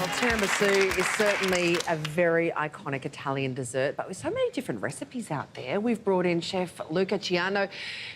Well, tiramisu is certainly a very iconic Italian dessert, but with so many different recipes out there, we've brought in Chef Luca Ciano,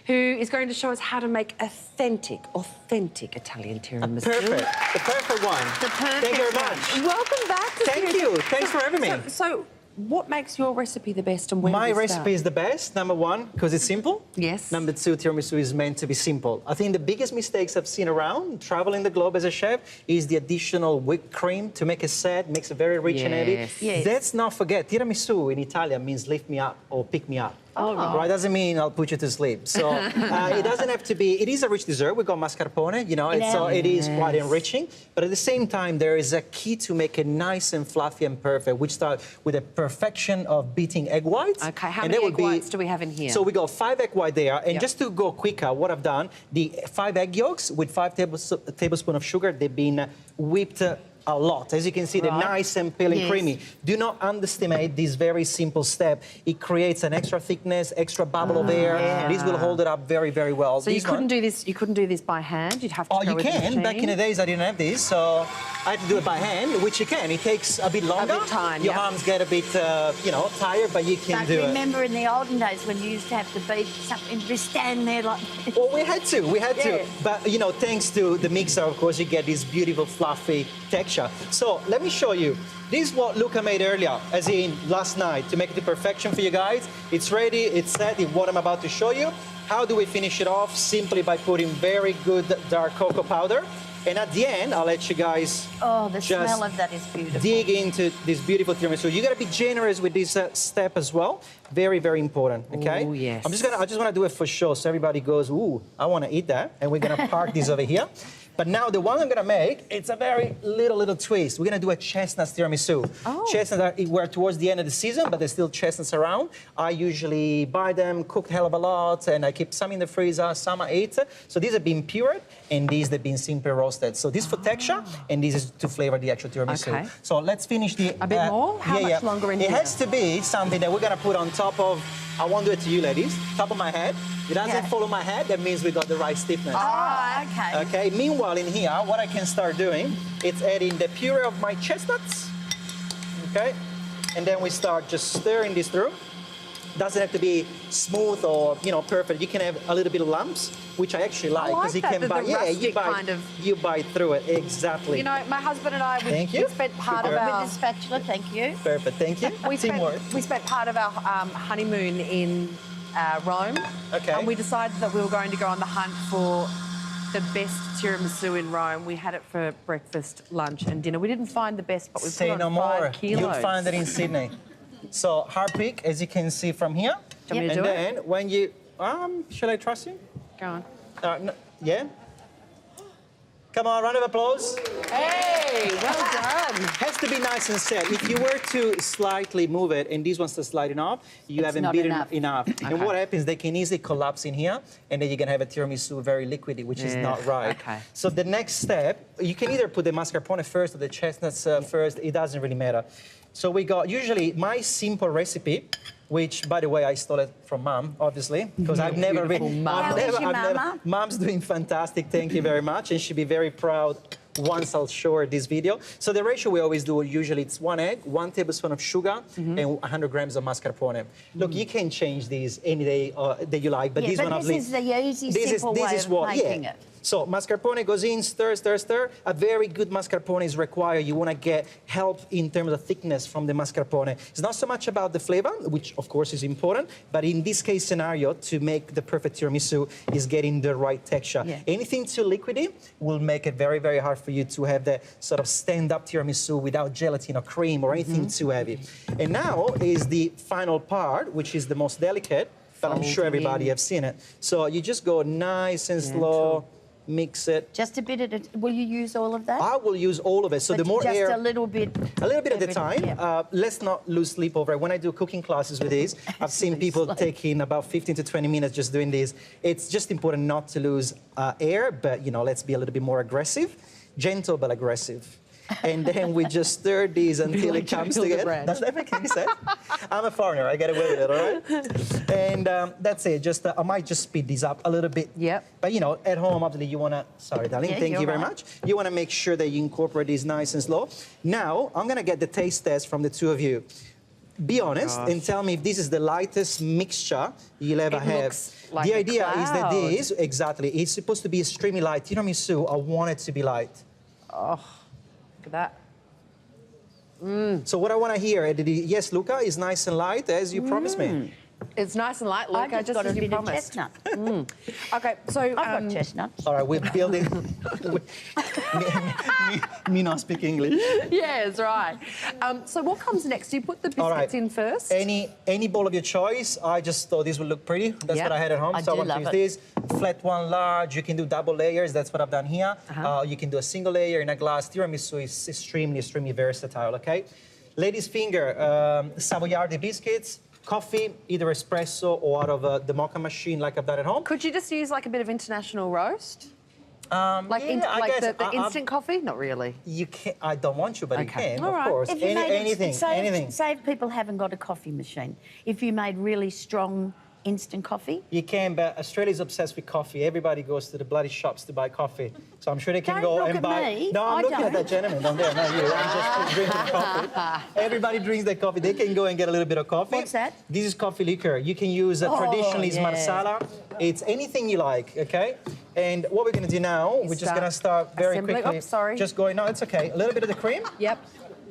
who is going to show us how to make authentic Italian tiramisu. The perfect one. The perfect Thank you very one. much. Welcome back to Thank you. Thanks for having me. So, what makes your recipe the best and when My do we recipe start? is the best, number one, because it's simple. Yes. Number two, tiramisu is meant to be simple. I think the biggest mistakes I've seen around traveling the globe as a chef is the additional whipped cream to make it set, makes it very rich and heavy. Yes. Let's not forget, tiramisu in Italian means lift me up or pick me up. Oh, Right, doesn't mean I'll put you to sleep. So it doesn't have to be, it is a rich dessert. We've got mascarpone, you know, so it is quite enriching. But at the same time, there is a key to make it nice and fluffy and perfect, which starts with the perfection of beating egg whites. Okay, how many egg whites do we have in here? So we got 5 egg whites there. And just to go quicker, what I've done, the 5 egg yolks with 5 tablespoons of sugar, they've been whipped a lot. As you can see, they're nice and pale and creamy. Do not underestimate this very simple step. It creates an extra thickness, extra bubble of air. This will hold it up very, very well. So you couldn't do this. You couldn't do this by hand. You'd have to. Oh, go you with the can. machine. Back in the days, I didn't have this, so I had to do it by hand, which you can. It takes a bit longer. A bit time. Your arms get a bit, you know, tired, but you can do it. Remember in the olden days when you used to have to beat something, just stand there like. Well, we had to. But, you know, thanks to the mixer, of course, you get this beautiful, fluffy texture. So let me show you. This is what Luca made earlier, as in last night, to make it to perfection for you guys. It's ready, it's set in what I'm about to show you. How do we finish it off? Simply by putting very good dark cocoa powder. And at the end, I'll let you guys the smell of that is beautiful. dig into this beautiful tiramisu. You got to be generous with this step as well. Very, very important. Okay. Oh yes. I just want to do it for show, so everybody goes, "Ooh, I want to eat that," and we're gonna park this over here. But now the one I'm gonna make, it's a very little twist. We're gonna do a chestnut tiramisu. Chestnuts we're towards the end of the season, but there's still chestnuts around. I usually buy them, cooked hell of a lot, and I keep some in the freezer, some I eat. So these have been pured, and these have been simply roasted. So this for texture, and this is to flavor the actual tiramisu. Okay. So let's finish the... A bit more? How much longer in here? It has to be something that we're gonna put on top of, I won't do it to you ladies, top of my head. It doesn't follow my head, that means we got the right stiffness. Oh, okay. Okay, meanwhile in here, what I can start doing, it's adding the puree of my chestnuts, okay? And then we start just stirring this through. Doesn't have to be smooth or, you know, perfect. You can have a little bit of lumps, which I actually like, because you can bite, you bite through it, exactly. You know, my husband and I, we spent part of With our... the spatula, thank you. Perfect, thank you. We Teamwork. spent part of our honeymoon in Rome. Okay. And we decided that we were going to go on the hunt for the best tiramisu in Rome. We had it for breakfast, lunch and dinner. We didn't find the best, but we put on 5 kilos. You'll find it in Sydney. So hard pick, as you can see from here. Do you want me to do then when you... should I trust you? Go on. No, yeah? Come on, round of applause. Hey, well done. Has to be nice and set. If you were to slightly move it and these ones are sliding off, you haven't beaten enough. And what happens, they can easily collapse in here and then you can have a tiramisu very liquidy, which is not right. Okay. So the next step, you can either put the mascarpone first or the chestnuts first. It doesn't really matter. So we got, usually, my simple recipe, which, by the way, I stole it from Mom, obviously, because I've never really... Mom's doing fantastic, thank you very much, and she'll be very proud once I'll show her this video. So the ratio we always do, usually it's 1 egg, 1 tablespoon of sugar, and 100 grams of mascarpone. Look, you can change these any day that you like, but this one... This is the easy, simple way of making it. So mascarpone goes in, stir, stir, stir. A very good mascarpone is required. You want to get help in terms of thickness from the mascarpone. It's not so much about the flavor, which of course is important, but in this case scenario, to make the perfect tiramisu is getting the right texture. Anything too liquidy will make it very, very hard for you to have the sort of stand-up tiramisu without gelatin or cream or anything too heavy. And now is the final part, which is the most delicate, but I'm sure everybody have seen it. So you just go nice and slow. Mix it. Just a bit of will you use all of that? I will use all of it. So but the more just air... a little bit at a time. Let's not lose sleep over it. When I do cooking classes with these, I've seen people taking about 15 to 20 minutes just doing this. It's just important not to lose air, but, you know, let's be a little bit more aggressive. Gentle, but aggressive. and then we just stir this until like it comes Joe together. Hildebrand. Does that make any sense? I'm a foreigner, I get away with it, all right? And that's it, just, I might just speed this up a little bit. Yep. But you know, at home, obviously, you wanna, sorry, darling, Yeah, thank you're you very right. much. You wanna make sure that you incorporate this nice and slow. Now, I'm gonna get the taste test from the two of you. Be honest and tell me if this is the lightest mixture you'll ever It have. looks like The a idea is that cloud. this, exactly, it's supposed to be extremely light. Tiramisu, I want it to be light. Look at that. So what I want to hear, yes, Luca, is nice and light, as you promised me. It's nice and light, Luca, I just got as a you bit of promised. chestnut. Okay, so I've got chestnuts. All right, we're building. me not speak English. yeah, that's right. So what comes next? Do you put the All biscuits right. in first? Any bowl of your choice. I just thought this would look pretty. That's Yep. what I had at home. I so I do want to love use this. Flat one, large. You can do double layers. That's what I've done here. You can do a single layer in a glass. Tiramisu is extremely versatile, okay? Lady's finger, Savoiardi biscuits, coffee, either espresso or out of the mocha machine like I've done at home. Could you just use like a bit of international roast? Like, yeah, I like guess the instant coffee? Not really. You can. I don't want you, but you Okay. can, All of right. course. If you made Anything. say if people haven't got a coffee machine, if you made really strong instant coffee, You can, but Australia's obsessed with coffee. Everybody goes to the bloody shops to buy coffee. So I'm sure they can Don't go look and at buy. me. No, I'm I looking at don't. that gentleman down there, not you. I'm just drinking coffee. Everybody drinks their coffee. They can go and get a little bit of coffee. What's that? This is coffee liquor. You can use traditionally it's yeah. marsala. It's anything you like, okay? And what we're going to do now, we're just going to start very assembling. quickly. Oops, sorry. Just going. No, it's okay. A little bit of the cream. Yep.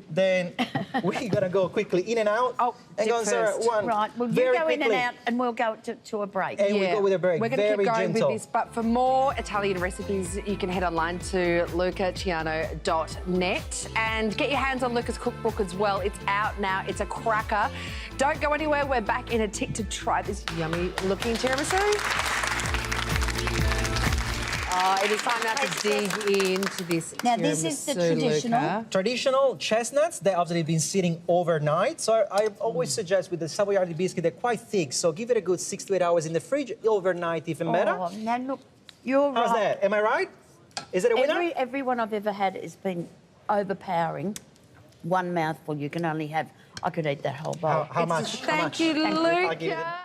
Then we're going to go quickly in and out. Oh, and dip go, sir, first. one. right? Well, you very go in and quickly. out, and we'll go to a break. And we go with a break. We're going to Very keep going gentle. with this, but for more Italian recipes, you can head online to lucaciano.net and get your hands on Luca's cookbook as well. It's out now. It's a cracker. Don't go anywhere. We're back in a tick to try this yummy-looking tiramisu. It is time now to dig into this Now, this is the tiramisu, traditional. Luca. Traditional chestnuts, they've obviously been sitting overnight. So I always suggest with the Savoiardi biscuit, they're quite thick. So give it a good 6 to 8 hours in the fridge, overnight even better. Oh, now look, you're How's right. that? Am I right? Is it a winner? Everyone I've ever had has been overpowering. One mouthful, you can only have. I could eat that whole bowl. How much? How Thank much? you, Thank you. I'll give you the- Luca.